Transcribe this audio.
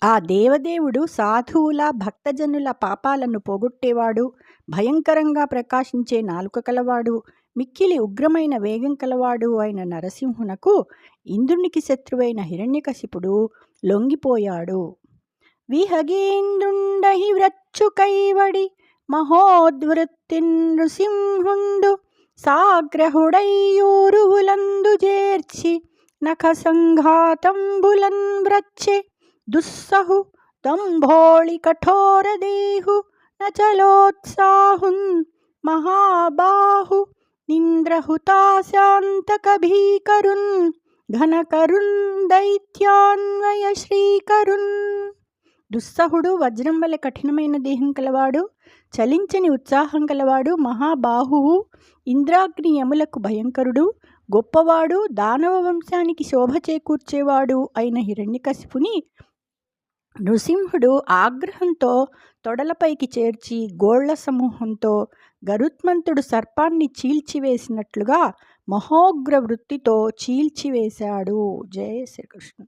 ఆ దేవదేవుడు సాధువుల భక్తజనుల పాపాలను పోగొట్టేవాడు, భయంకరంగా ప్రకాశించే నాలుక కలవాడు, మిక్కిలి ఉగ్రమైన వేగం కలవాడు అయిన నరసింహునకు ఇంద్రునికి శత్రువైన హిరణ్యకశిపుడు లొంగిపోయాడు. విహగేంద్రుండహి వ్రచ్చు కైవడి మహోద్వృత్తిన్ నృసింహుండు సాగ్రహుడయ్యూరువులందు చేర్చి నఖ సంఘాతంబులన్ వ్రచ్చె దుస్సహు దంభోళి కఠోర దేహు నచలోత్సాహున్ మహాబాహు నింద్రహుతాశాంతక భీకరున్ ఘనకరున్ దైత్యాన్వయ శ్రీకరున్. దుస్సహుడు వజ్రం వలె కఠినమైన దేహం కలవాడు, చలించని ఉత్సాహం కలవాడు, మహాబాహువు, ఇంద్రాగ్ని యములకు భయంకరుడు, గొప్పవాడు, దానవ వంశానికి శోభ చేకూర్చేవాడు అయిన హిరణ్యకశిపుని నృసింహుడు ఆగ్రహంతో తొడలపైకి చేర్చి గోళ్ల సమూహంతో గరుత్మంతుడు సర్పాన్ని చీల్చివేసినట్లుగా మహోగ్ర వృత్తితో చీల్చివేశాడు. జయ శ్రీకృష్ణ.